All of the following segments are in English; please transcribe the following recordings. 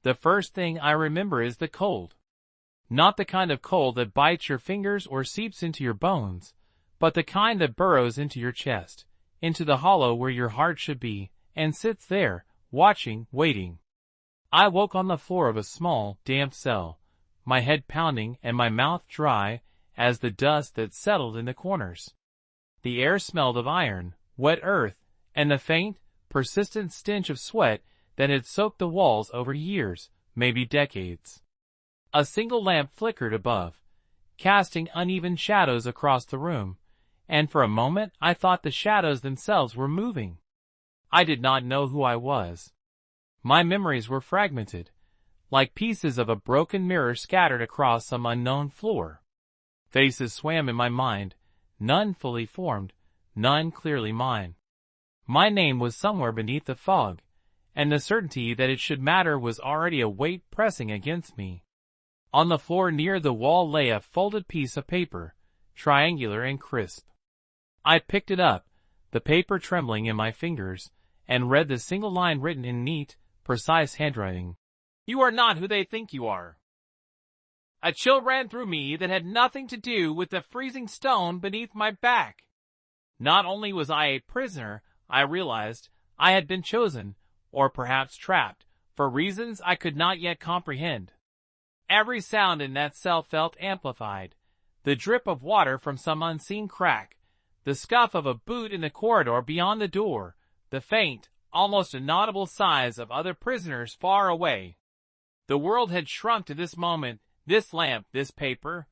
The first thing I remember is the cold. Not the kind of cold that bites your fingers or seeps into your bones, but the kind that burrows into your chest, into the hollow where your heart should be, and sits there, watching, waiting. I woke on the floor of a small, damp cell, my head pounding and my mouth dry as the dust that settled in the corners. The air smelled of iron, wet earth, and the faint, persistent stench of sweat that had soaked the walls over years, maybe decades. A single lamp flickered above, casting uneven shadows across the room, and for a moment I thought the shadows themselves were moving. I did not know who I was. My memories were fragmented, like pieces of a broken mirror scattered across some unknown floor. Faces swam in my mind, none fully formed, none clearly mine. My name was somewhere beneath the fog, and the certainty that it should matter was already a weight pressing against me. On the floor near the wall lay a folded piece of paper, triangular and crisp. I picked it up, the paper trembling in my fingers, and read the single line written in neat, precise handwriting. "You are not who they think you are." A chill ran through me that had nothing to do with the freezing stone beneath my back. Not only was I a prisoner, I realized I had been chosen, or perhaps trapped, for reasons I could not yet comprehend. Every sound in that cell felt amplified. The drip of water from some unseen crack, the scuff of a boot in the corridor beyond the door, the faint, almost inaudible sighs of other prisoners far away. The world had shrunk to this moment, this lamp, this paper.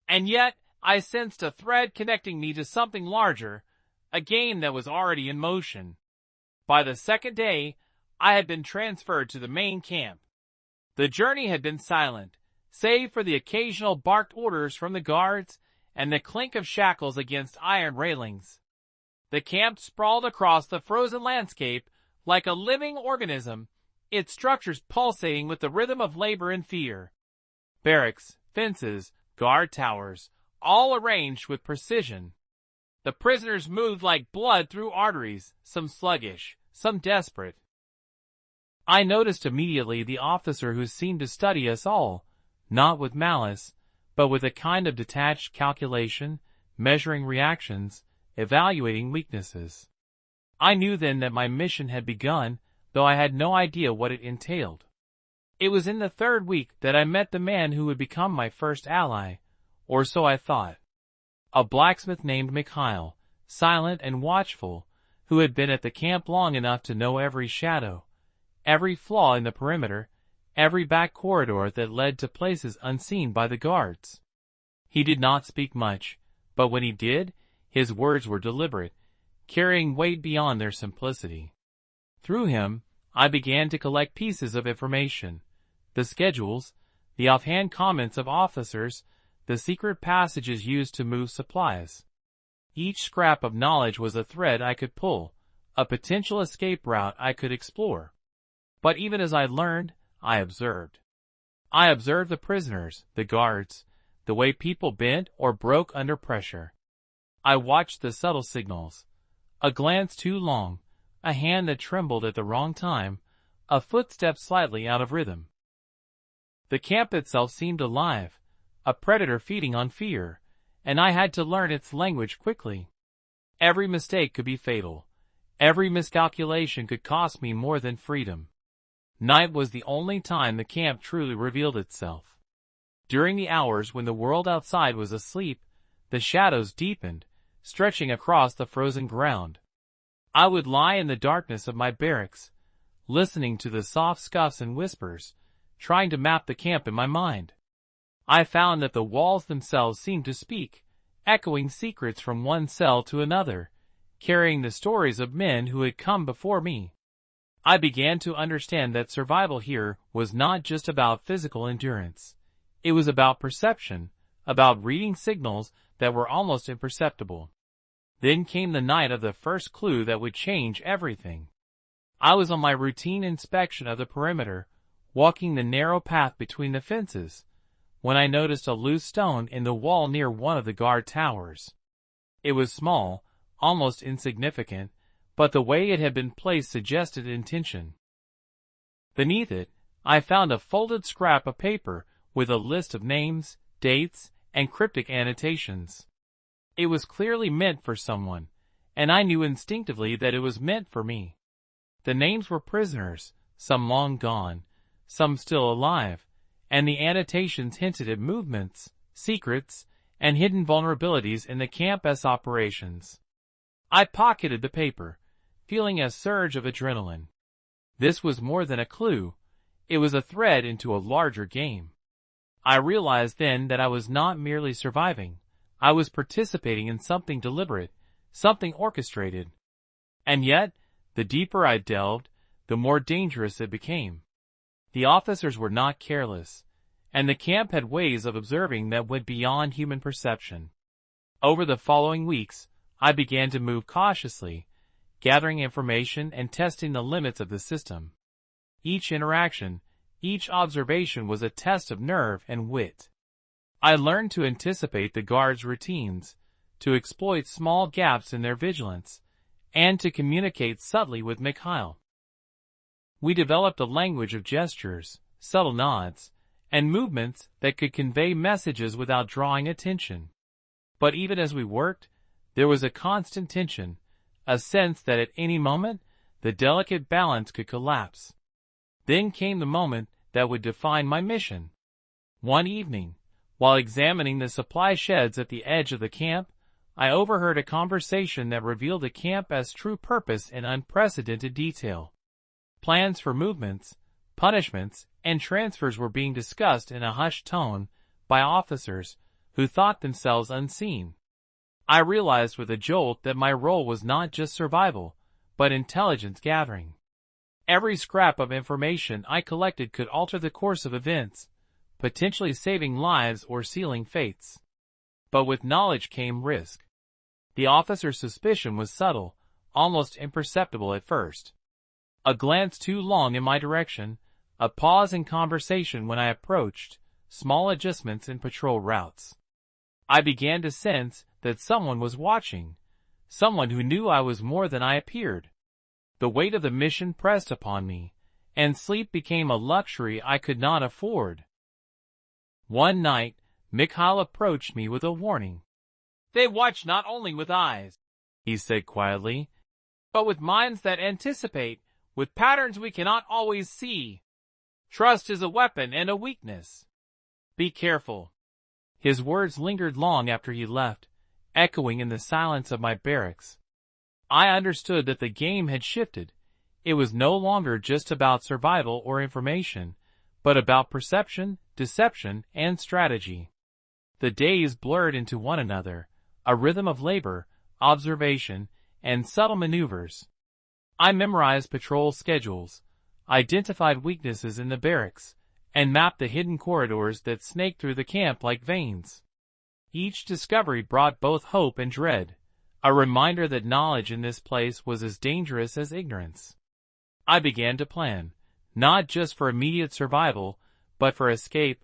And yet, I sensed a thread connecting me to something larger, a game that was already in motion. By the second day, I had been transferred to the main camp. The journey had been silent, save for the occasional barked orders from the guards and the clink of shackles against iron railings. The camp sprawled across the frozen landscape like a living organism, its structures pulsating with the rhythm of labor and fear. Barracks, fences, guard towers, all arranged with precision. The prisoners moved like blood through arteries, some sluggish, some desperate. I noticed immediately the officer who seemed to study us all, not with malice, but with a kind of detached calculation, measuring reactions, evaluating weaknesses. I knew then that my mission had begun, though I had no idea what it entailed. It was in the third week that I met the man who would become my first ally, or so I thought. A blacksmith named Mikhail, silent and watchful, who had been at the camp long enough to know every shadow, every flaw in the perimeter, every back corridor that led to places unseen by the guards. He did not speak much, but when he did, his words were deliberate, carrying weight beyond their simplicity. Through him, I began to collect pieces of information, the schedules, the offhand comments of officers, the secret passages used to move supplies. Each scrap of knowledge was a thread I could pull, a potential escape route I could explore. But even as I learned, I observed. I observed the prisoners, the guards, the way people bent or broke under pressure. I watched the subtle signals. A glance too long, a hand that trembled at the wrong time, a footstep slightly out of rhythm. The camp itself seemed alive, a predator feeding on fear, and I had to learn its language quickly. Every mistake could be fatal. Every miscalculation could cost me more than freedom. Night was the only time the camp truly revealed itself. During the hours when the world outside was asleep, the shadows deepened, stretching across the frozen ground. I would lie in the darkness of my barracks, listening to the soft scuffs and whispers, trying to map the camp in my mind. I found that the walls themselves seemed to speak, echoing secrets from one cell to another, carrying the stories of men who had come before me. I began to understand that survival here was not just about physical endurance. It was about perception, about reading signals that were almost imperceptible. Then came the night of the first clue that would change everything. I was on my routine inspection of the perimeter, walking the narrow path between the fences, when I noticed a loose stone in the wall near one of the guard towers. It was small, almost insignificant, but the way it had been placed suggested intention. Beneath it, I found a folded scrap of paper with a list of names, dates, and cryptic annotations. It was clearly meant for someone, and I knew instinctively that it was meant for me. The names were prisoners, some long gone, some still alive, and the annotations hinted at movements, secrets, and hidden vulnerabilities in the Camp's operations. I pocketed the paper, feeling a surge of adrenaline. This was more than a clue. It was a thread into a larger game. I realized then that I was not merely surviving. I was participating in something deliberate, something orchestrated. And yet, the deeper I delved, the more dangerous it became. The officers were not careless, and the camp had ways of observing that went beyond human perception. Over the following weeks, I began to move cautiously, gathering information and testing the limits of the system. Each interaction, each observation was a test of nerve and wit. I learned to anticipate the guards' routines, to exploit small gaps in their vigilance, and to communicate subtly with Mikhail. We developed a language of gestures, subtle nods, and movements that could convey messages without drawing attention. But even as we worked, there was a constant tension, a sense that at any moment, the delicate balance could collapse. Then came the moment that would define my mission. One evening, while examining the supply sheds at the edge of the camp, I overheard a conversation that revealed the camp's true purpose in unprecedented detail. Plans for movements, punishments, and transfers were being discussed in a hushed tone by officers who thought themselves unseen. I realized with a jolt that my role was not just survival, but intelligence gathering. Every scrap of information I collected could alter the course of events, potentially saving lives or sealing fates. But with knowledge came risk. The officer's suspicion was subtle, almost imperceptible at first. A glance too long in my direction, a pause in conversation when I approached, small adjustments in patrol routes. I began to sense that someone was watching, someone who knew I was more than I appeared. The weight of the mission pressed upon me, and sleep became a luxury I could not afford. One night, Mikhail approached me with a warning. "They watch not only with eyes," he said quietly, "but with minds that anticipate, with patterns we cannot always see. Trust is a weapon and a weakness. Be careful." His words lingered long after he left, echoing in the silence of my barracks. I understood that the game had shifted. It was no longer just about survival or information, but about perception, deception, and strategy. The days blurred into one another, a rhythm of labor, observation, and subtle maneuvers. I memorized patrol schedules, identified weaknesses in the barracks, and mapped the hidden corridors that snaked through the camp like veins. Each discovery brought both hope and dread, a reminder that knowledge in this place was as dangerous as ignorance. I began to plan, not just for immediate survival, but for escape,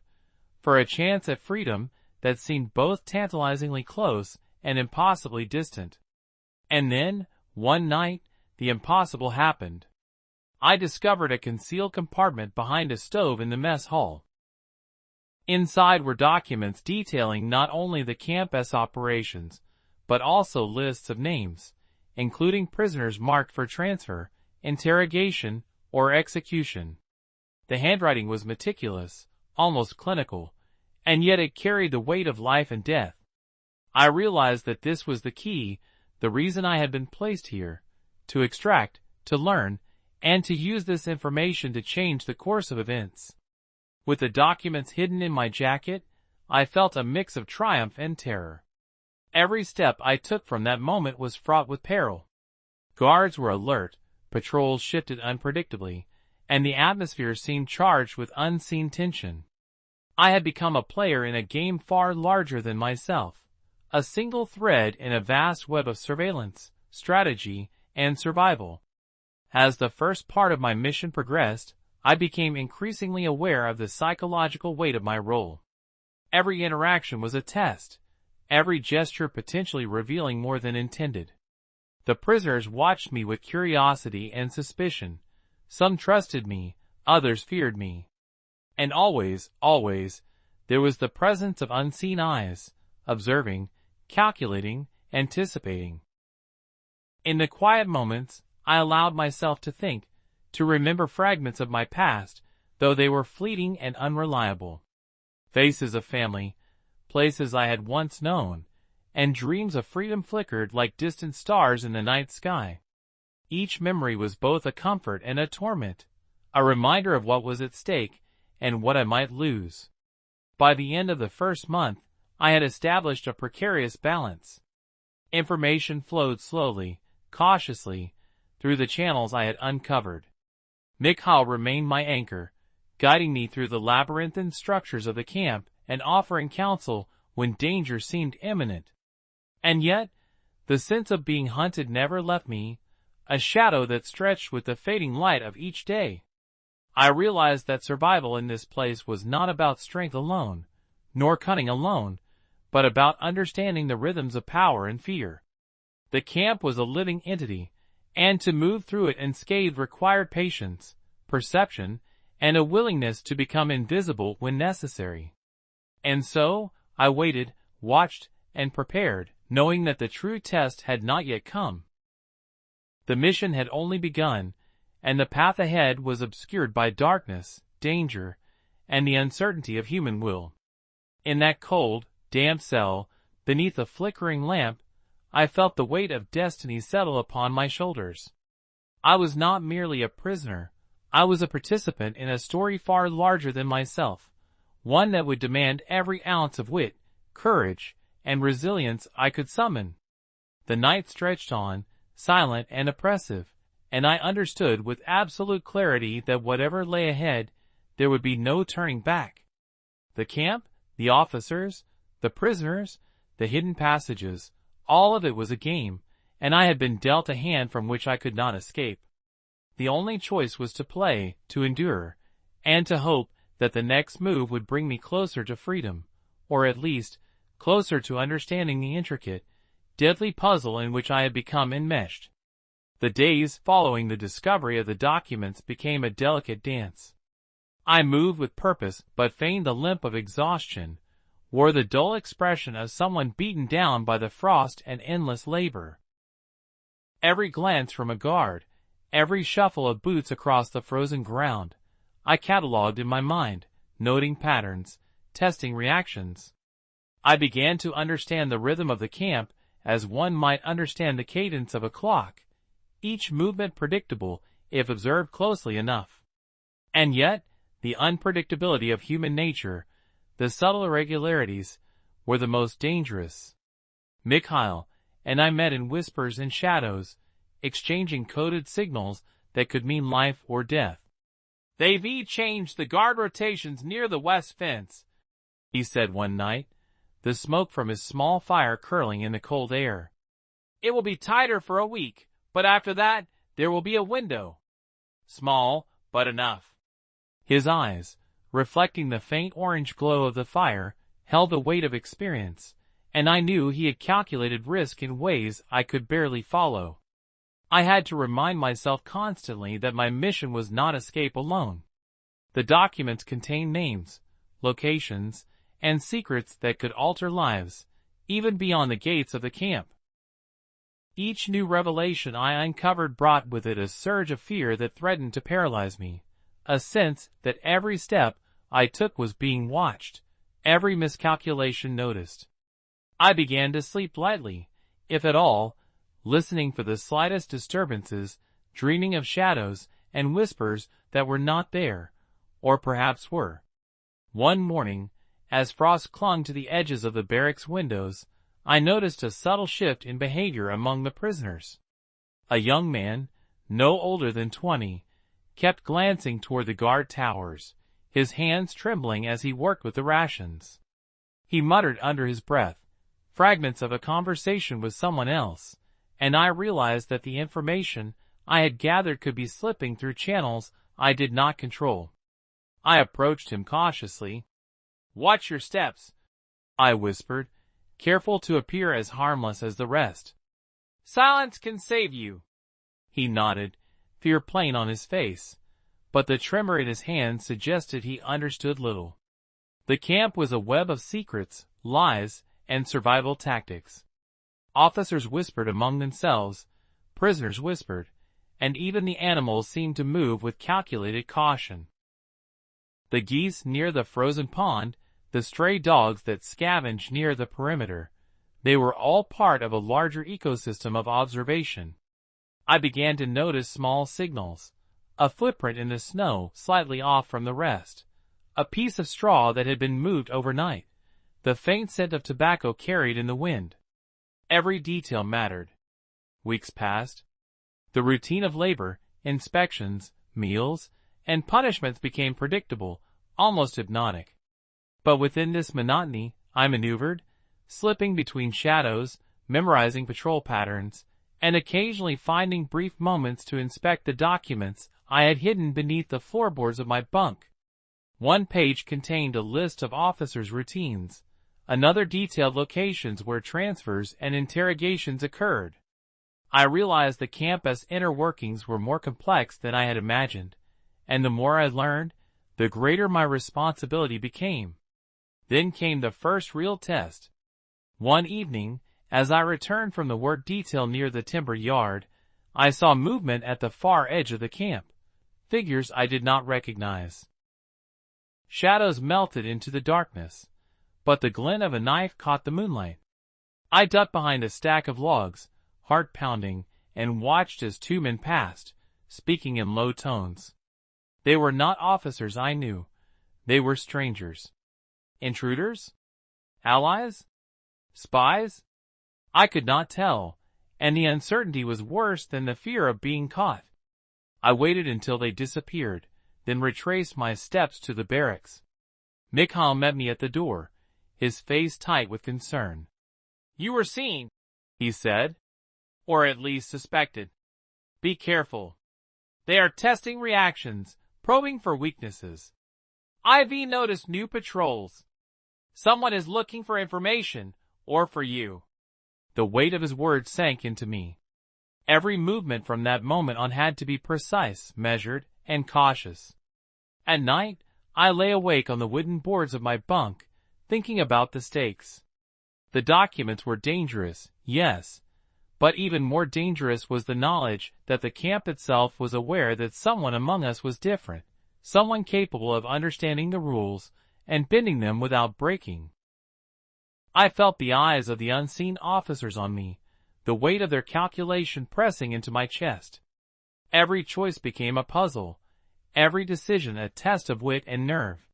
for a chance at freedom that seemed both tantalizingly close and impossibly distant. And then, one night, the impossible happened. I discovered a concealed compartment behind a stove in the mess hall. Inside were documents detailing not only the camp's operations, but also lists of names, including prisoners marked for transfer, interrogation, or execution. The handwriting was meticulous, almost clinical, and yet it carried the weight of life and death. I realized that this was the key, the reason I had been placed here, to extract, to learn, and to use this information to change the course of events. With the documents hidden in my jacket, I felt a mix of triumph and terror. Every step I took from that moment was fraught with peril. Guards were alert, patrols shifted unpredictably, and the atmosphere seemed charged with unseen tension. I had become a player in a game far larger than myself, a single thread in a vast web of surveillance, strategy, and survival. As the first part of my mission progressed, I became increasingly aware of the psychological weight of my role. Every interaction was a test, every gesture potentially revealing more than intended. The prisoners watched me with curiosity and suspicion. Some trusted me, others feared me. And always, always, there was the presence of unseen eyes, observing, calculating, anticipating. In the quiet moments, I allowed myself to think, to remember fragments of my past, though they were fleeting and unreliable. Faces of family, places I had once known, and dreams of freedom flickered like distant stars in the night sky. Each memory was both a comfort and a torment, a reminder of what was at stake and what I might lose. By the end of the first month, I had established a precarious balance. Information flowed slowly, cautiously, through the channels I had uncovered. Mikhail remained my anchor, guiding me through the labyrinthine structures of the camp and offering counsel when danger seemed imminent. And yet, the sense of being hunted never left me, a shadow that stretched with the fading light of each day. I realized that survival in this place was not about strength alone, nor cunning alone, but about understanding the rhythms of power and fear. The camp was a living entity, and to move through it unscathed required patience, perception, and a willingness to become invisible when necessary. And so, I waited, watched, and prepared, knowing that the true test had not yet come. The mission had only begun, and the path ahead was obscured by darkness, danger, and the uncertainty of human will. In that cold, damp cell, beneath a flickering lamp, I felt the weight of destiny settle upon my shoulders. I was not merely a prisoner, I was a participant in a story far larger than myself, one that would demand every ounce of wit, courage, and resilience I could summon. The night stretched on, silent and oppressive, and I understood with absolute clarity that whatever lay ahead, there would be no turning back. The camp, the officers, the prisoners, the hidden passages, all of it was a game, and I had been dealt a hand from which I could not escape. The only choice was to play, to endure, and to hope that the next move would bring me closer to freedom, or at least, closer to understanding the intricate, deadly puzzle in which I had become enmeshed. The days following the discovery of the documents became a delicate dance. I moved with purpose but feigned the limp of exhaustion, wore the dull expression of someone beaten down by the frost and endless labor. Every glance from a guard, every shuffle of boots across the frozen ground, I catalogued in my mind, noting patterns, testing reactions. I began to understand the rhythm of the camp as one might understand the cadence of a clock, each movement predictable if observed closely enough. And yet, the unpredictability of human nature, the subtle irregularities, were the most dangerous. Mikhail and I met in whispers and shadows, exchanging coded signals that could mean life or death. "They've changed the guard rotations near the west fence," he said one night, the smoke from his small fire curling in the cold air. "It will be tighter for a week, but after that, there will be a window. Small, but enough." His eyes, reflecting the faint orange glow of the fire, held the weight of experience, and I knew he had calculated risk in ways I could barely follow. I had to remind myself constantly that my mission was not escape alone. The documents contained names, locations, and secrets that could alter lives, even beyond the gates of the camp. Each new revelation I uncovered brought with it a surge of fear that threatened to paralyze me, a sense that every step I took was being watched, every miscalculation noticed. I began to sleep lightly, if at all, listening for the slightest disturbances, dreaming of shadows and whispers that were not there, or perhaps were. One morning, as frost clung to the edges of the barracks windows, I noticed a subtle shift in behavior among the prisoners. A young man, no older than 20, kept glancing toward the guard towers, his hands trembling as he worked with the rations. He muttered under his breath, fragments of a conversation with someone else, and I realized that the information I had gathered could be slipping through channels I did not control. I approached him cautiously. "Watch your steps," I whispered, careful to appear as harmless as the rest. "Silence can save you." He nodded, fear plain on his face, but the tremor in his hand suggested he understood little. The camp was a web of secrets, lies, and survival tactics. Officers whispered among themselves, prisoners whispered, and even the animals seemed to move with calculated caution. The geese near the frozen pond, the stray dogs that scavenged near the perimeter, they were all part of a larger ecosystem of observation. I began to notice small signals, a footprint in the snow slightly off from the rest, a piece of straw that had been moved overnight, the faint scent of tobacco carried in the wind. Every detail mattered. Weeks passed. The routine of labor, inspections, meals, and punishments became predictable, almost hypnotic. But within this monotony, I maneuvered, slipping between shadows, memorizing patrol patterns, and occasionally finding brief moments to inspect the documents I had hidden beneath the floorboards of my bunk. One page contained a list of officers' routines. Another detailed locations where transfers and interrogations occurred. I realized the campus inner workings were more complex than I had imagined, and the more I learned, the greater my responsibility became. Then came the first real test. One evening, as I returned from the work detail near the timber yard, I saw movement at the far edge of the camp, figures I did not recognize. Shadows melted into the darkness, but the glint of a knife caught the moonlight. I ducked behind a stack of logs, heart pounding, and watched as two men passed, speaking in low tones. They were not officers I knew. They were strangers. Intruders? Allies? Spies? I could not tell, and the uncertainty was worse than the fear of being caught. I waited until they disappeared, then retraced my steps to the barracks. Mikhail met me at the door, his face tight with concern. "You were seen," he said, "or at least suspected. Be careful. They are testing reactions, probing for weaknesses. IV noticed new patrols. Someone is looking for information, or for you." The weight of his words sank into me. Every movement from that moment on had to be precise, measured, and cautious. At night, I lay awake on the wooden boards of my bunk, thinking about the stakes. The documents were dangerous, yes, but even more dangerous was the knowledge that the camp itself was aware that someone among us was different, someone capable of understanding the rules and bending them without breaking. I felt the eyes of the unseen officers on me, the weight of their calculation pressing into my chest. Every choice became a puzzle, every decision a test of wit and nerve.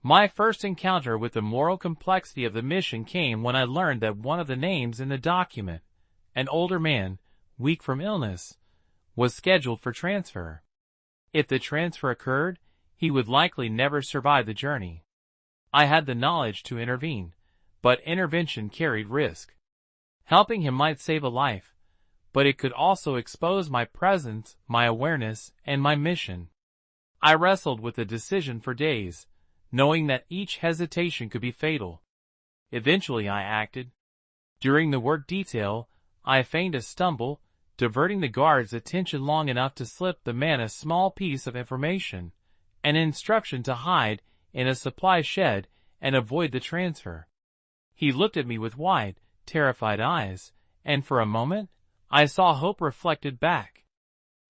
My first encounter with the moral complexity of the mission came when I learned that one of the names in the document, an older man, weak from illness, was scheduled for transfer. If the transfer occurred, he would likely never survive the journey. I had the knowledge to intervene, but intervention carried risk. Helping him might save a life, but it could also expose my presence, my awareness, and my mission. I wrestled with the decision for days, knowing that each hesitation could be fatal. Eventually I acted. During the work detail, I feigned a stumble, diverting the guard's attention long enough to slip the man a small piece of information, an instruction to hide in a supply shed and avoid the transfer. He looked at me with wide, terrified eyes, and for a moment, I saw hope reflected back.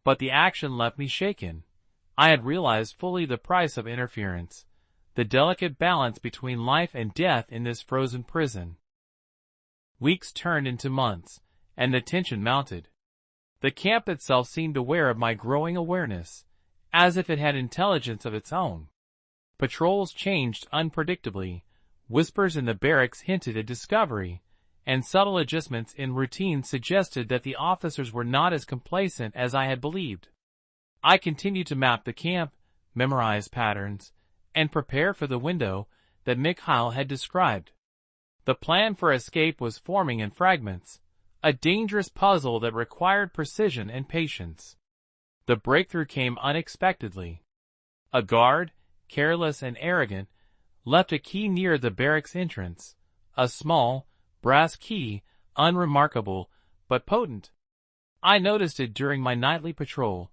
But the action left me shaken. I had realized fully the price of interference, the delicate balance between life and death in this frozen prison. Weeks turned into months, and the tension mounted. The camp itself seemed aware of my growing awareness, as if it had intelligence of its own. Patrols changed unpredictably, whispers in the barracks hinted at discovery, and subtle adjustments in routine suggested that the officers were not as complacent as I had believed. I continued to map the camp, memorize patterns, and prepare for the window that Mikhail had described. The plan for escape was forming in fragments, a dangerous puzzle that required precision and patience. The breakthrough came unexpectedly. A guard, careless and arrogant, left a key near the barracks entrance, a small, brass key, unremarkable, but potent. I noticed it during my nightly patrol,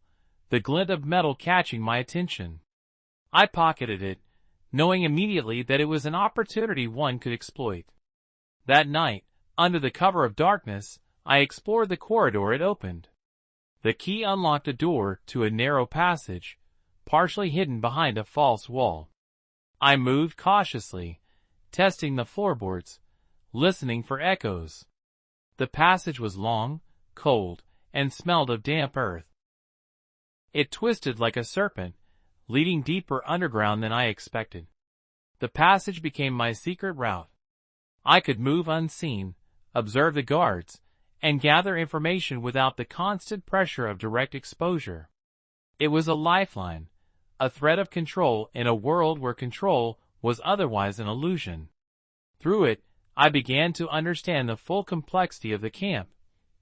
the glint of metal catching my attention. I pocketed it, knowing immediately that it was an opportunity one could exploit. That night, under the cover of darkness, I explored the corridor it opened. The key unlocked a door to a narrow passage, partially hidden behind a false wall. I moved cautiously, testing the floorboards, listening for echoes. The passage was long, cold, and smelled of damp earth. It twisted like a serpent, leading deeper underground than I expected. The passage became my secret route. I could move unseen, observe the guards, and gather information without the constant pressure of direct exposure. It was a lifeline, a thread of control in a world where control was otherwise an illusion. Through it, I began to understand the full complexity of the camp: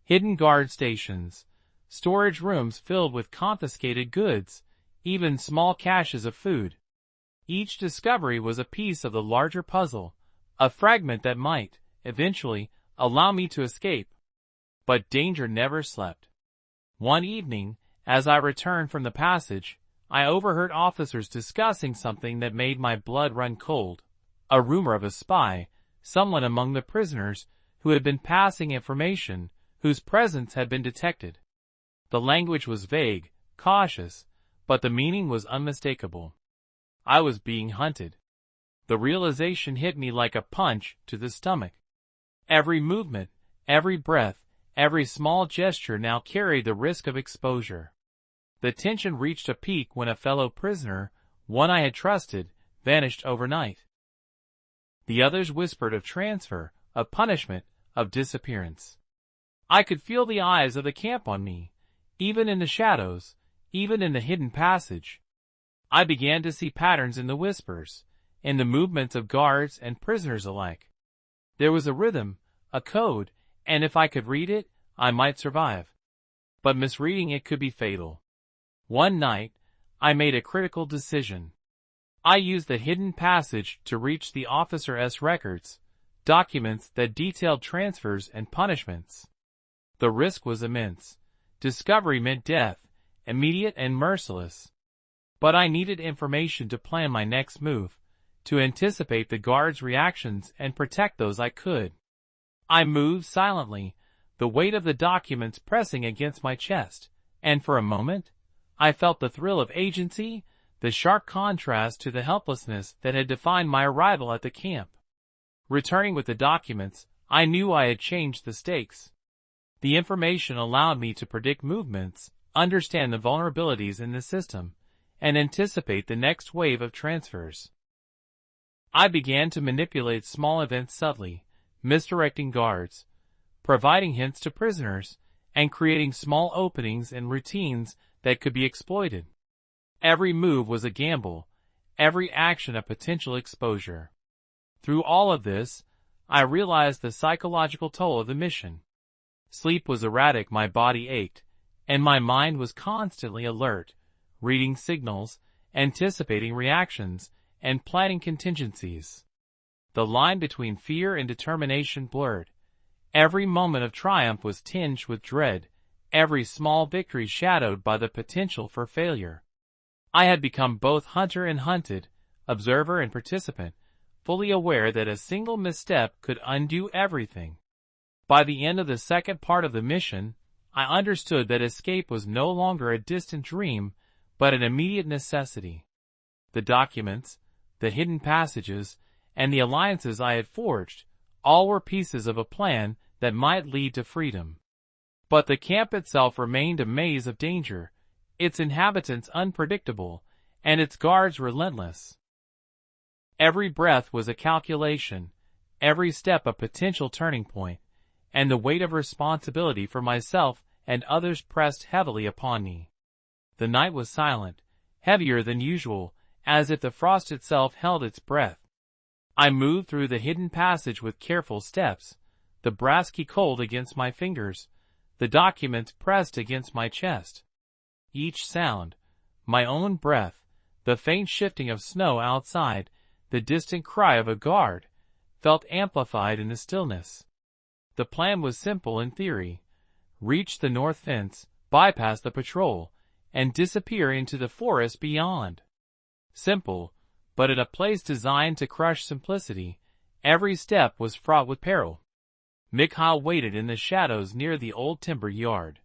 hidden guard stations, storage rooms filled with confiscated goods, even small caches of food. Each discovery was a piece of the larger puzzle, a fragment that might, eventually, allow me to escape. But danger never slept. One evening, as I returned from the passage, I overheard officers discussing something that made my blood run cold: a rumor of a spy, someone among the prisoners who had been passing information, whose presence had been detected. The language was vague, cautious, but the meaning was unmistakable. I was being hunted. The realization hit me like a punch to the stomach. Every movement, every breath, every small gesture now carried the risk of exposure. The tension reached a peak when a fellow prisoner, one I had trusted, vanished overnight. The others whispered of transfer, of punishment, of disappearance. I could feel the eyes of the camp on me, even in the shadows, even in the hidden passage. I began to see patterns in the whispers, in the movements of guards and prisoners alike. There was a rhythm, a code, and if I could read it, I might survive. But misreading it could be fatal. One night, I made a critical decision. I used the hidden passage to reach the officer's records, documents that detailed transfers and punishments. The risk was immense. Discovery meant death, immediate and merciless. But I needed information to plan my next move, to anticipate the guards' reactions and protect those I could. I moved silently, the weight of the documents pressing against my chest, and for a moment, I felt the thrill of agency, the sharp contrast to the helplessness that had defined my arrival at the camp. Returning with the documents, I knew I had changed the stakes. The information allowed me to predict movements, understand the vulnerabilities in the system, and anticipate the next wave of transfers. I began to manipulate small events subtly, misdirecting guards, providing hints to prisoners, and creating small openings in routines that could be exploited. Every move was a gamble, every action a potential exposure. Through all of this, I realized the psychological toll of the mission. Sleep was erratic, my body ached, and my mind was constantly alert, reading signals, anticipating reactions, and planning contingencies. The line between fear and determination blurred. Every moment of triumph was tinged with dread, every small victory shadowed by the potential for failure. I had become both hunter and hunted, observer and participant, fully aware that a single misstep could undo everything. By the end of the second part of the mission, I understood that escape was no longer a distant dream, but an immediate necessity. The documents, the hidden passages, and the alliances I had forged, all were pieces of a plan that might lead to freedom. But the camp itself remained a maze of danger, its inhabitants unpredictable, and its guards relentless. Every breath was a calculation, every step a potential turning point, and the weight of responsibility for myself and others pressed heavily upon me. The night was silent, heavier than usual, as if the frost itself held its breath. I moved through the hidden passage with careful steps, the brass key cold against my fingers, the documents pressed against my chest. Each sound, my own breath, the faint shifting of snow outside, the distant cry of a guard, felt amplified in the stillness. The plan was simple in theory: reach the north fence, bypass the patrol, and disappear into the forest beyond. Simple, but in a place designed to crush simplicity, every step was fraught with peril. Mikhail waited in the shadows near the old timber yard.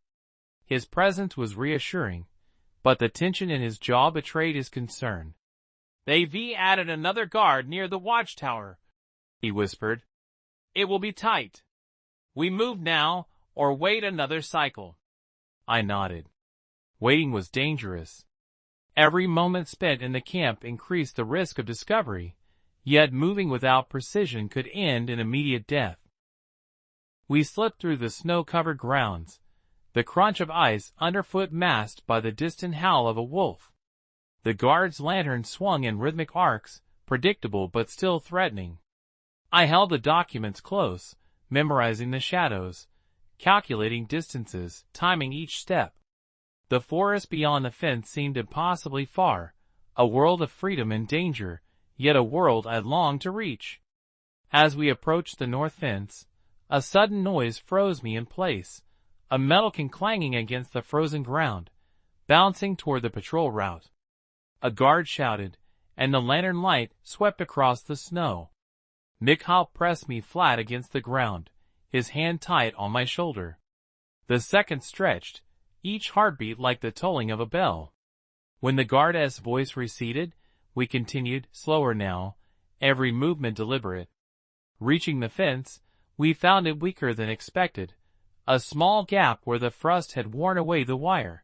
His presence was reassuring, but the tension in his jaw betrayed his concern. "They've added another guard near the watchtower," he whispered. "It will be tight. We move now, or wait another cycle." I nodded. Waiting was dangerous. Every moment spent in the camp increased the risk of discovery, yet moving without precision could end in immediate death. We slipped through the snow-covered grounds, the crunch of ice underfoot masked by the distant howl of a wolf. The guard's lantern swung in rhythmic arcs, predictable but still threatening. I held the documents close, memorizing the shadows, calculating distances, timing each step. The forest beyond the fence seemed impossibly far, a world of freedom and danger, yet a world I longed to reach. As we approached the north fence, a sudden noise froze me in place, a metal clanging against the frozen ground, bouncing toward the patrol route. A guard shouted, and the lantern light swept across the snow. Mikhail pressed me flat against the ground, his hand tight on my shoulder. The seconds stretched, each heartbeat like the tolling of a bell. When the guard's voice receded, we continued, slower now, every movement deliberate. Reaching the fence, we found it weaker than expected, a small gap where the frost had worn away the wire,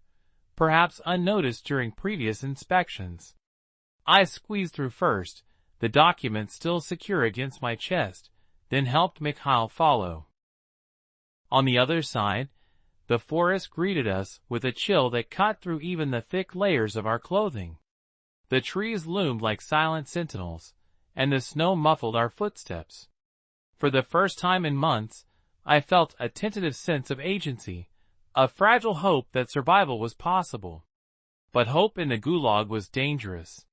perhaps unnoticed during previous inspections. I squeezed through first, the document still secure against my chest, then helped Mikhail follow. On the other side, the forest greeted us with a chill that cut through even the thick layers of our clothing. The trees loomed like silent sentinels, and the snow muffled our footsteps. For the first time in months, I felt a tentative sense of agency, a fragile hope that survival was possible. But hope in the Gulag was dangerous.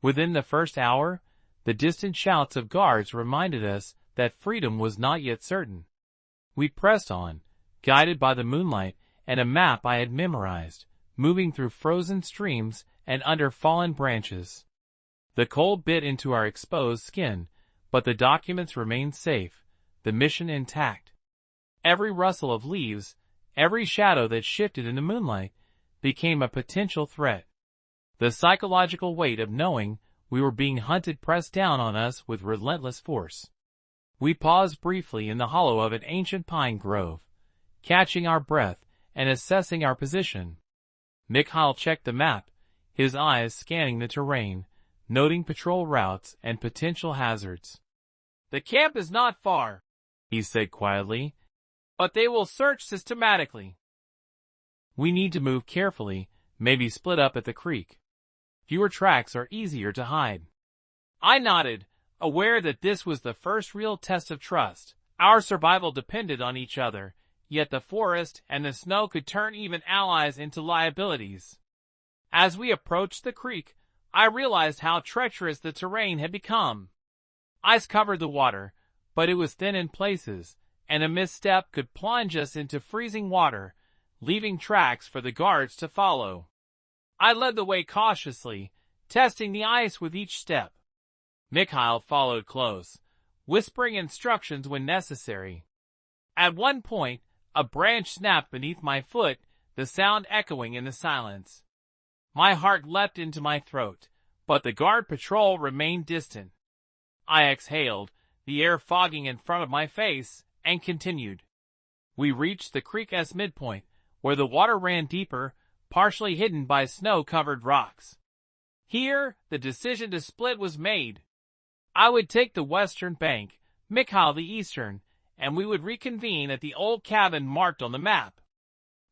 Within the first hour, the distant shouts of guards reminded us that freedom was not yet certain. We pressed on, guided by the moonlight and a map I had memorized, moving through frozen streams and under fallen branches. The cold bit into our exposed skin, but the documents remained safe, the mission intact. Every rustle of leaves, every shadow that shifted in the moonlight, became a potential threat. The psychological weight of knowing we were being hunted pressed down on us with relentless force. We paused briefly in the hollow of an ancient pine grove, catching our breath and assessing our position. Mikhail checked the map, his eyes scanning the terrain, noting patrol routes and potential hazards. "The camp is not far," he said quietly, "but they will search systematically. We need to move carefully, maybe split up at the creek. Fewer tracks are easier to hide." I nodded, aware that this was the first real test of trust. Our survival depended on each other, yet the forest and the snow could turn even allies into liabilities. As we approached the creek, I realized how treacherous the terrain had become. Ice covered the water, but it was thin in places, and a misstep could plunge us into freezing water, leaving tracks for the guards to follow. I led the way cautiously, testing the ice with each step. Mikhail followed close, whispering instructions when necessary. At one point, a branch snapped beneath my foot, the sound echoing in the silence. My heart leapt into my throat, but the guard patrol remained distant. I exhaled, the air fogging in front of my face, and continued. We reached the creek's midpoint, where the water ran deeper, partially hidden by snow-covered rocks. Here, the decision to split was made. I would take the western bank, Mikhail the eastern, and we would reconvene at the old cabin marked on the map.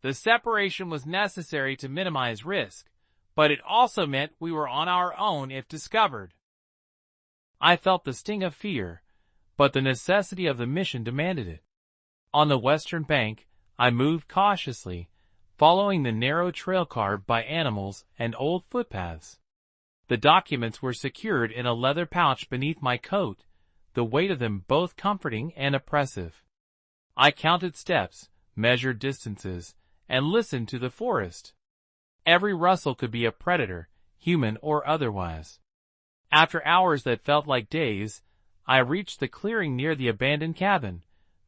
The separation was necessary to minimize risk, but it also meant we were on our own if discovered. I felt the sting of fear, but the necessity of the mission demanded it. On the western bank, I moved cautiously, following the narrow trail carved by animals and old footpaths. The documents were secured in a leather pouch beneath my coat, the weight of them both comforting and oppressive. I counted steps, measured distances, and listened to the forest. Every rustle could be a predator, human or otherwise. After hours that felt like days, I reached the clearing near the abandoned cabin,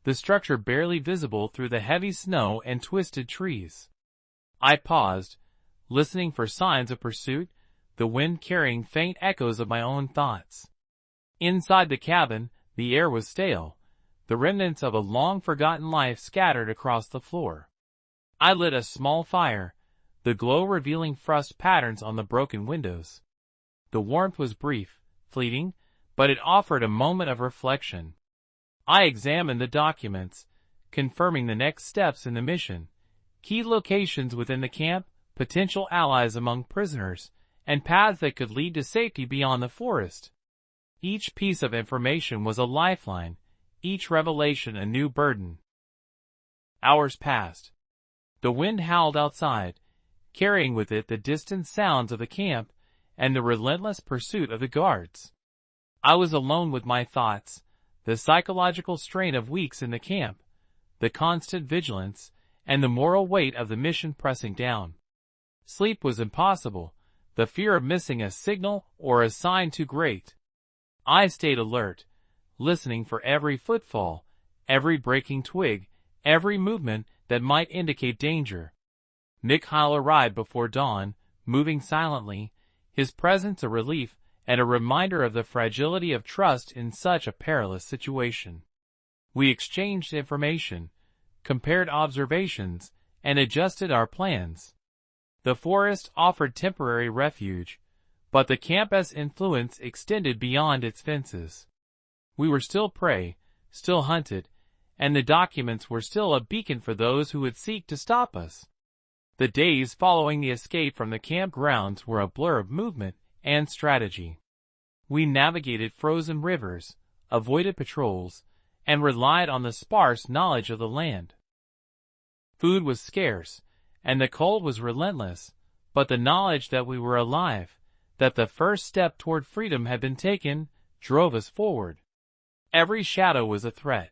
the structure barely visible through the heavy snow and twisted trees. I paused, listening for signs of pursuit, the wind carrying faint echoes of my own thoughts. Inside the cabin, the air was stale, the remnants of a long-forgotten life scattered across the floor. I lit a small fire, the glow revealing frost patterns on the broken windows. The warmth was brief, fleeting, but it offered a moment of reflection. I examined the documents, confirming the next steps in the mission, key locations within the camp, potential allies among prisoners, and paths that could lead to safety beyond the forest. Each piece of information was a lifeline, each revelation a new burden. Hours passed. The wind howled outside, carrying with it the distant sounds of the camp and the relentless pursuit of the guards. I was alone with my thoughts, the psychological strain of weeks in the camp, the constant vigilance, and the moral weight of the mission pressing down. Sleep was impossible, the fear of missing a signal or a sign too great. I stayed alert, listening for every footfall, every breaking twig, every movement that might indicate danger. Mikhail arrived before dawn, moving silently, his presence a relief and a reminder of the fragility of trust in such a perilous situation. We exchanged information, compared observations, and adjusted our plans. The forest offered temporary refuge, but the camp's influence extended beyond its fences. We were still prey, still hunted, and the documents were still a beacon for those who would seek to stop us. The days following the escape from the campgrounds were a blur of movement and strategy. We navigated frozen rivers, avoided patrols, and relied on the sparse knowledge of the land. Food was scarce, and the cold was relentless, but the knowledge that we were alive, that the first step toward freedom had been taken, drove us forward. Every shadow was a threat,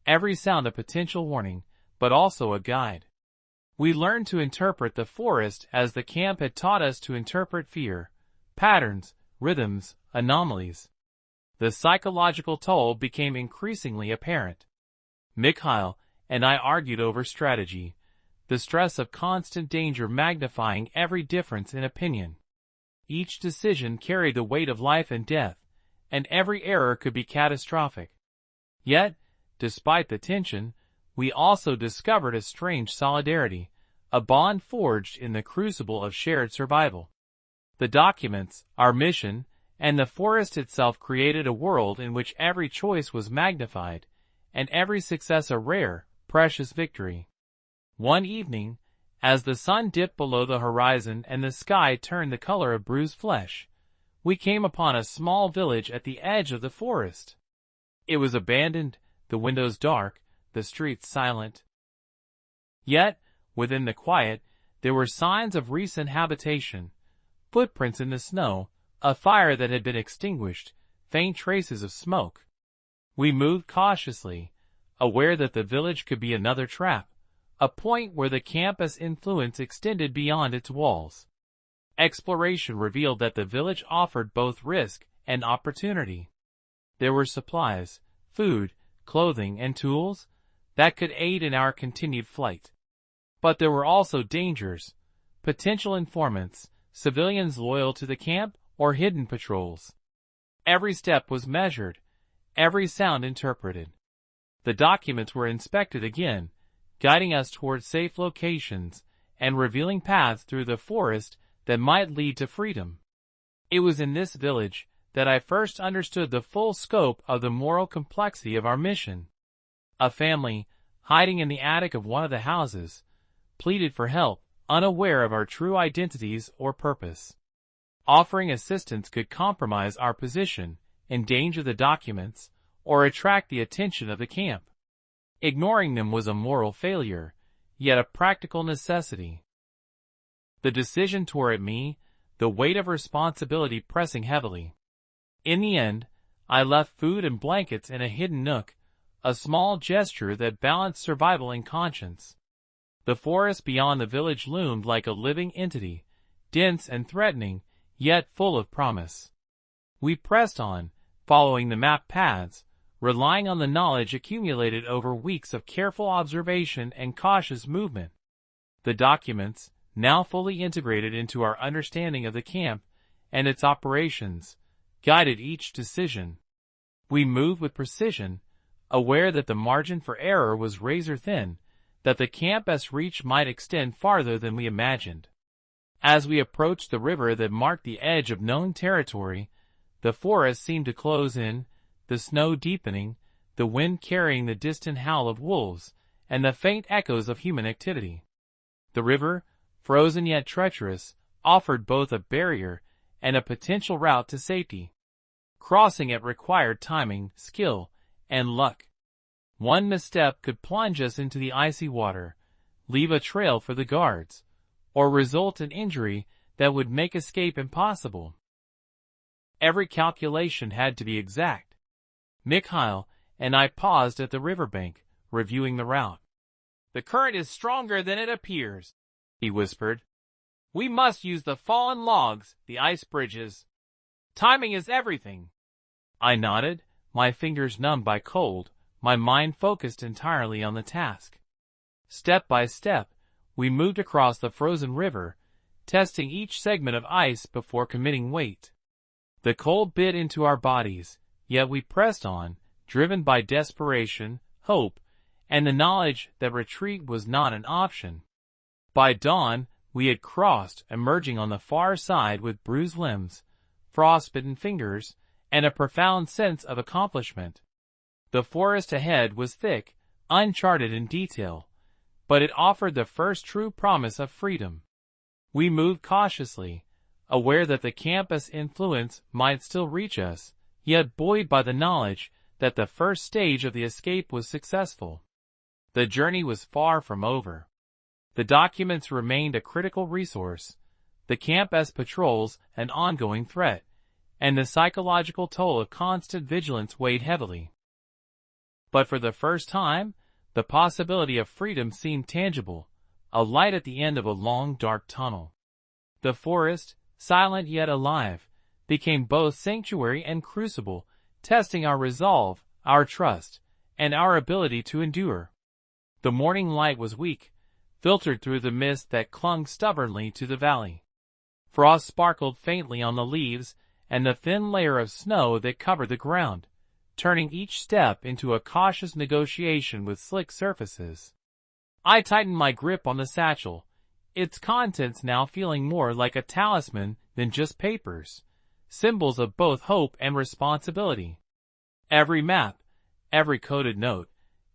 every sound a potential warning, but also a guide. We learned to interpret the forest as the camp had taught us to interpret fear, patterns, rhythms, anomalies. The psychological toll became increasingly apparent. Mikhail and I argued over strategy, the stress of constant danger magnifying every difference in opinion. Each decision carried the weight of life and death, and every error could be catastrophic. Yet, despite the tension, we also discovered a strange solidarity, a bond forged in the crucible of shared survival. The documents, our mission, and the forest itself created a world in which every choice was magnified, and every success a rare, precious victory. One evening, as the sun dipped below the horizon and the sky turned the color of bruised flesh, we came upon a small village at the edge of the forest. It was abandoned, the windows dark, the streets silent. Yet, within the quiet, there were signs of recent habitation, footprints in the snow, a fire that had been extinguished, faint traces of smoke. We moved cautiously, aware that the village could be another trap, a point where the camp's influence extended beyond its walls. Exploration revealed that the village offered both risk and opportunity. There were supplies, food, clothing, and tools that could aid in our continued flight. But there were also dangers, potential informants, civilians loyal to the camp, or hidden patrols. Every step was measured, every sound interpreted. The documents were inspected again, guiding us toward safe locations and revealing paths through the forest that might lead to freedom. It was in this village that I first understood the full scope of the moral complexity of our mission. A family, hiding in the attic of one of the houses, pleaded for help, unaware of our true identities or purpose. Offering assistance could compromise our position, endanger the documents, or attract the attention of the camp. Ignoring them was a moral failure, yet a practical necessity. The decision tore at me, the weight of responsibility pressing heavily. In the end, I left food and blankets in a hidden nook, a small gesture that balanced survival and conscience. The forest beyond the village loomed like a living entity, dense and threatening, yet full of promise. We pressed on, following the map paths, relying on the knowledge accumulated over weeks of careful observation and cautious movement. The documents, now fully integrated into our understanding of the camp and its operations, guided each decision. We moved with precision, aware that the margin for error was razor-thin, that the camp's reach might extend farther than we imagined. As we approached the river that marked the edge of known territory, the forest seemed to close in, the snow deepening, the wind carrying the distant howl of wolves, and the faint echoes of human activity. The river, frozen yet treacherous, offered both a barrier and a potential route to safety. Crossing it required timing, skill, and luck. One misstep could plunge us into the icy water, leave a trail for the guards, or result in injury that would make escape impossible. Every calculation had to be exact. Mikhail and I paused at the riverbank, reviewing the route. "The current is stronger than it appears," he whispered. "We must use the fallen logs, the ice bridges. Timing is everything." I nodded, my fingers numbed by cold, my mind focused entirely on the task. Step by step, we moved across the frozen river, testing each segment of ice before committing weight. The cold bit into our bodies, yet we pressed on, driven by desperation, hope, and the knowledge that retreat was not an option. By dawn, we had crossed, emerging on the far side with bruised limbs, frostbitten fingers, and a profound sense of accomplishment. The forest ahead was thick, uncharted in detail, but it offered the first true promise of freedom. We moved cautiously, aware that the campus influence might still reach us, yet buoyed by the knowledge that the first stage of the escape was successful. The journey was far from over. The documents remained a critical resource, the campus patrols an ongoing threat, and the psychological toll of constant vigilance weighed heavily. But for the first time, the possibility of freedom seemed tangible, a light at the end of a long, dark tunnel. The forest, silent yet alive, became both sanctuary and crucible, testing our resolve, our trust, and our ability to endure. The morning light was weak, filtered through the mist that clung stubbornly to the valley. Frost sparkled faintly on the leaves and the thin layer of snow that covered the ground, turning each step into a cautious negotiation with slick surfaces. I tightened my grip on the satchel, its contents now feeling more like a talisman than just papers, symbols of both hope and responsibility. Every map, every coded note,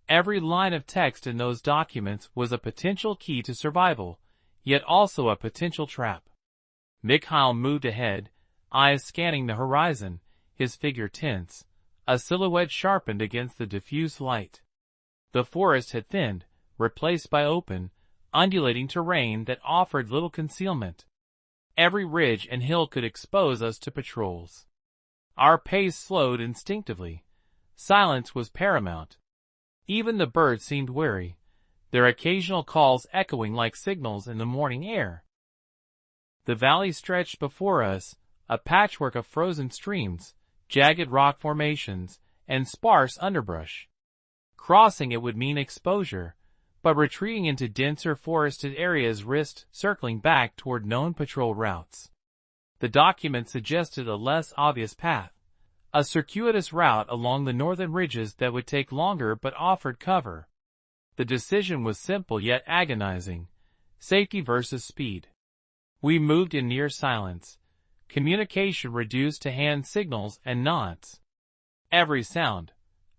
every line of text in those documents was a potential key to survival, yet also a potential trap. Mikhail moved ahead, eyes scanning the horizon, his figure tense, a silhouette sharpened against the diffuse light. The forest had thinned, replaced by open, undulating terrain that offered little concealment. Every ridge and hill could expose us to patrols. Our pace slowed instinctively. Silence was paramount. Even the birds seemed wary, their occasional calls echoing like signals in the morning air. The valley stretched before us, a patchwork of frozen streams, jagged rock formations, and sparse underbrush. Crossing it would mean exposure, but retreating into denser forested areas risked circling back toward known patrol routes. The document suggested a less obvious path, a circuitous route along the northern ridges that would take longer but offered cover. The decision was simple yet agonizing: safety versus speed. We moved in near silence, communication reduced to hand signals and nods. Every sound,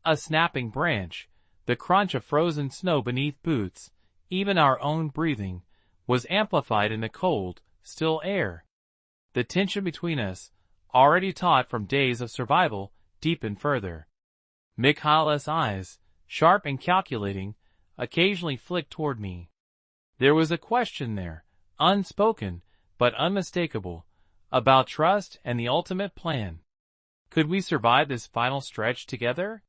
a snapping branch, the crunch of frozen snow beneath boots, even our own breathing, was amplified in the cold, still air. The tension between us, already taut from days of survival, deepened further. Mikhail's eyes, sharp and calculating, occasionally flicked toward me. There was a question there, unspoken, but unmistakable, about trust and the ultimate plan. Could we survive this final stretch together?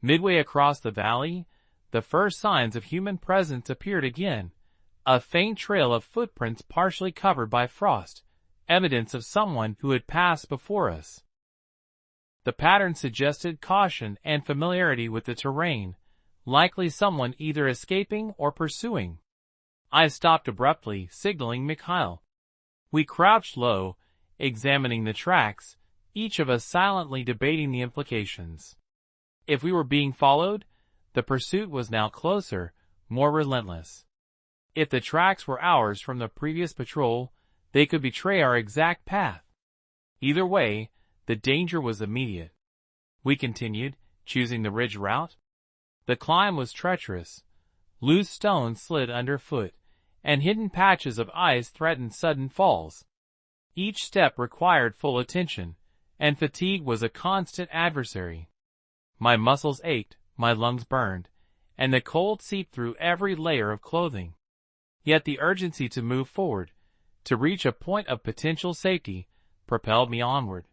Midway across the valley, the first signs of human presence appeared again, A faint trail of footprints partially covered by frost, evidence of someone who had passed before us. The pattern suggested caution and familiarity with the terrain, likely someone either escaping or pursuing. I stopped abruptly, signaling Mikhail. We crouched low, examining the tracks, each of us silently debating the implications. If we were being followed, the pursuit was now closer, more relentless. If the tracks were ours from the previous patrol, they could betray our exact path. Either way, the danger was immediate. We continued, choosing the ridge route. The climb was treacherous. Loose stones slid underfoot, and hidden patches of ice threatened sudden falls. Each step required full attention, and fatigue was a constant adversary. My muscles ached, my lungs burned, and the cold seeped through every layer of clothing. Yet the urgency to move forward, to reach a point of potential safety, propelled me onward.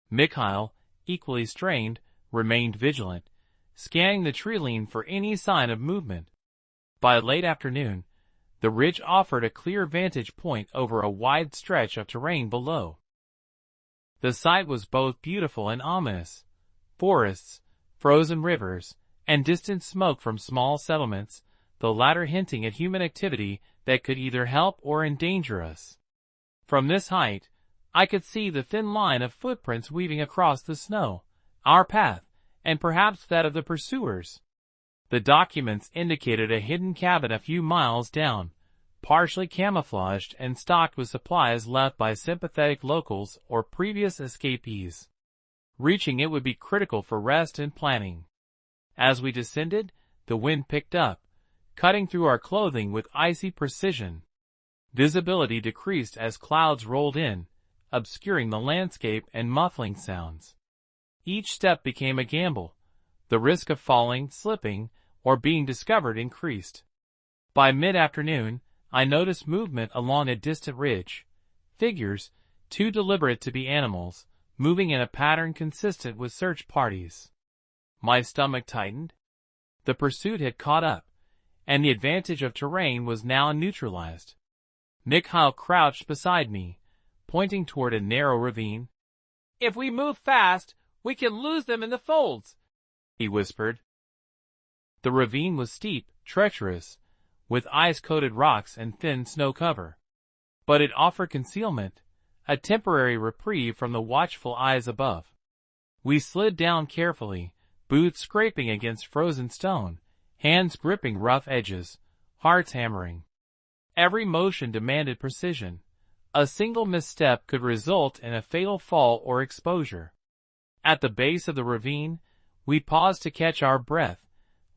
Mikhail, equally strained, remained vigilant, scanning the treeline for any sign of movement. By late afternoon, the ridge offered a clear vantage point over a wide stretch of terrain below. The sight was both beautiful and ominous. Forests, frozen rivers, and distant smoke from small settlements, the latter hinting at human activity that could either help or endanger us. From this height, I could see the thin line of footprints weaving across the snow, our path, and perhaps that of the pursuers. The documents indicated a hidden cabin a few miles down, partially camouflaged and stocked with supplies left by sympathetic locals or previous escapees. Reaching it would be critical for rest and planning. As we descended, the wind picked up, cutting through our clothing with icy precision. Visibility decreased as clouds rolled in, obscuring the landscape and muffling sounds. Each step became a gamble. The risk of falling, slipping, or being discovered increased. By mid-afternoon, I noticed movement along a distant ridge. Figures, too deliberate to be animals, moving in a pattern consistent with search parties. My stomach tightened. The pursuit had caught up, and the advantage of terrain was now neutralized. Mikhail crouched beside me, pointing toward a narrow ravine. "If we move fast, we can lose them in the folds," he whispered. The ravine was steep, treacherous, with ice-coated rocks and thin snow cover. But it offered concealment, a temporary reprieve from the watchful eyes above. We slid down carefully, boots scraping against frozen stone, hands gripping rough edges, hearts hammering. Every motion demanded precision. A single misstep could result in a fatal fall or exposure. At the base of the ravine, we paused to catch our breath,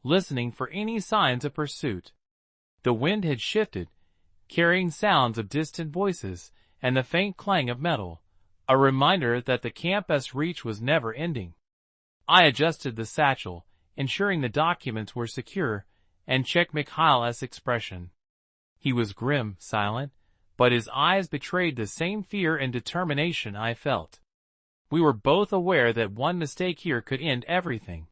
listening for any signs of pursuit. The wind had shifted, carrying sounds of distant voices and the faint clang of metal, a reminder that the campus reach was never ending. I adjusted the satchel, ensuring the documents were secure, and checked Mikhail's expression. He was grim, silent, but his eyes betrayed the same fear and determination I felt. We were both aware that one mistake here could end everything.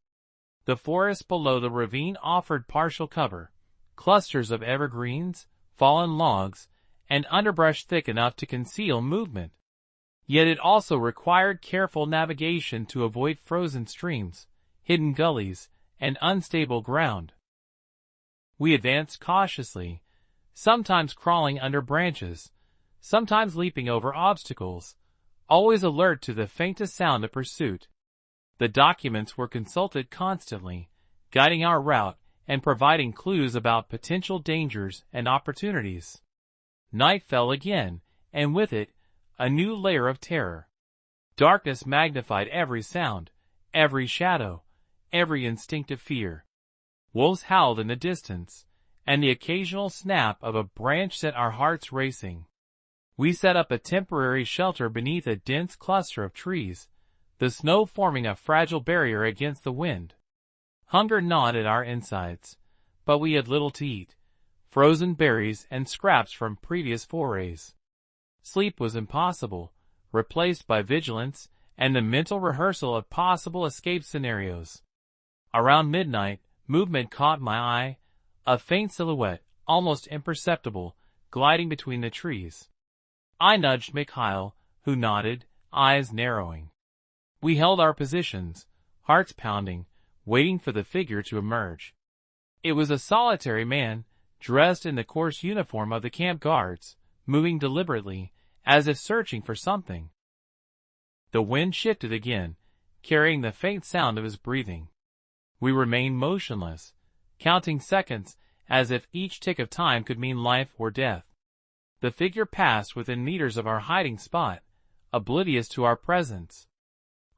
The forest below the ravine offered partial cover, clusters of evergreens, fallen logs, and underbrush thick enough to conceal movement. Yet it also required careful navigation to avoid frozen streams, hidden gullies, and unstable ground. We advanced cautiously, sometimes crawling under branches, sometimes leaping over obstacles, always alert to the faintest sound of pursuit. The documents were consulted constantly, guiding our route and providing clues about potential dangers and opportunities. Night fell again, and with it, a new layer of terror. Darkness magnified every sound, every shadow, every instinctive fear. Wolves howled in the distance, and the occasional snap of a branch set our hearts racing. We set up a temporary shelter beneath a dense cluster of trees, the snow forming a fragile barrier against the wind. Hunger gnawed at our insides, but we had little to eat, frozen berries and scraps from previous forays. Sleep was impossible, replaced by vigilance and the mental rehearsal of possible escape scenarios. Around midnight, movement caught my eye, a faint silhouette, almost imperceptible, gliding between the trees. I nudged Mikhail, who nodded, eyes narrowing. We held our positions, hearts pounding, waiting for the figure to emerge. It was a solitary man, dressed in the coarse uniform of the camp guards, moving deliberately, as if searching for something. The wind shifted again, carrying the faint sound of his breathing. We remained motionless, counting seconds as if each tick of time could mean life or death. The figure passed within meters of our hiding spot, oblivious to our presence.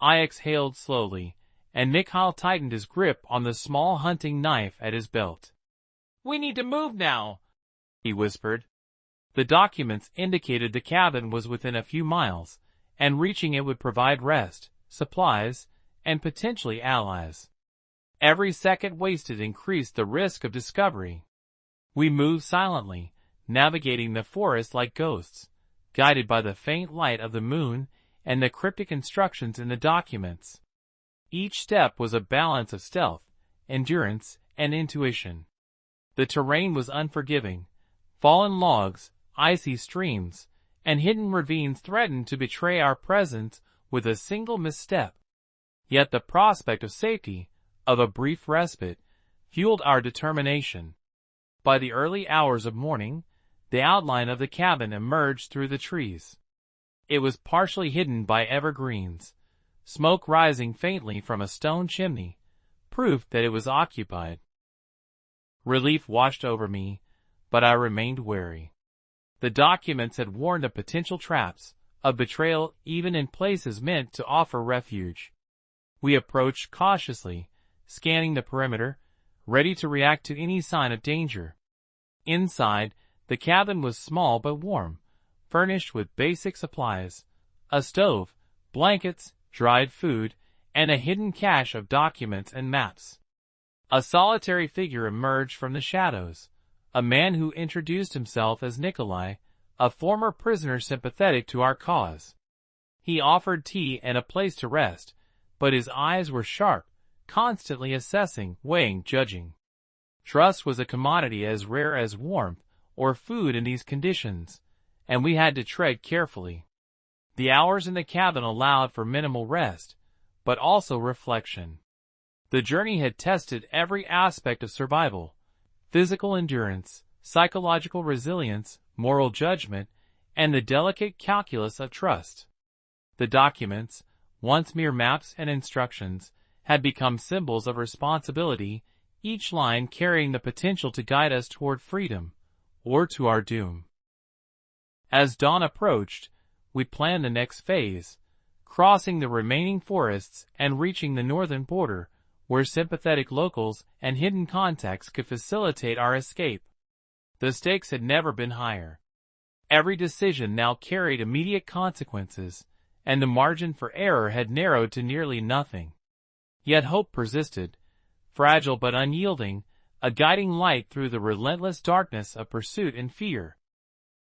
I exhaled slowly, and Mikhail tightened his grip on the small hunting knife at his belt. "We need to move now," he whispered. The documents indicated the cabin was within a few miles, and reaching it would provide rest, supplies, and potentially allies. Every second wasted increased the risk of discovery. We moved silently, navigating the forest like ghosts, guided by the faint light of the moon and the cryptic instructions in the documents. Each step was a balance of stealth, endurance, and intuition. The terrain was unforgiving. Fallen logs, icy streams, and hidden ravines threatened to betray our presence with a single misstep. Yet the prospect of safety, of a brief respite, fueled our determination. By the early hours of morning, the outline of the cabin emerged through the trees. It was partially hidden by evergreens, smoke rising faintly from a stone chimney, proof that it was occupied. Relief washed over me, but I remained wary. The documents had warned of potential traps, of betrayal even in places meant to offer refuge. We approached cautiously, scanning the perimeter, ready to react to any sign of danger. Inside, the cabin was small but warm, furnished with basic supplies, a stove, blankets, dried food, and a hidden cache of documents and maps. A solitary figure emerged from the shadows, a man who introduced himself as Nikolai, a former prisoner sympathetic to our cause. He offered tea and a place to rest, but his eyes were sharp, constantly assessing, weighing, judging. Trust was a commodity as rare as warmth or food in these conditions, and we had to tread carefully. The hours in the cabin allowed for minimal rest, but also reflection. The journey had tested every aspect of survival: physical endurance, psychological resilience, moral judgment, and the delicate calculus of trust. The documents, once mere maps and instructions, had become symbols of responsibility, each line carrying the potential to guide us toward freedom, or to our doom. As dawn approached, we planned the next phase, crossing the remaining forests and reaching the northern border, where sympathetic locals and hidden contacts could facilitate our escape. The stakes had never been higher. Every decision now carried immediate consequences, and the margin for error had narrowed to nearly nothing. Yet hope persisted, fragile but unyielding, a guiding light through the relentless darkness of pursuit and fear.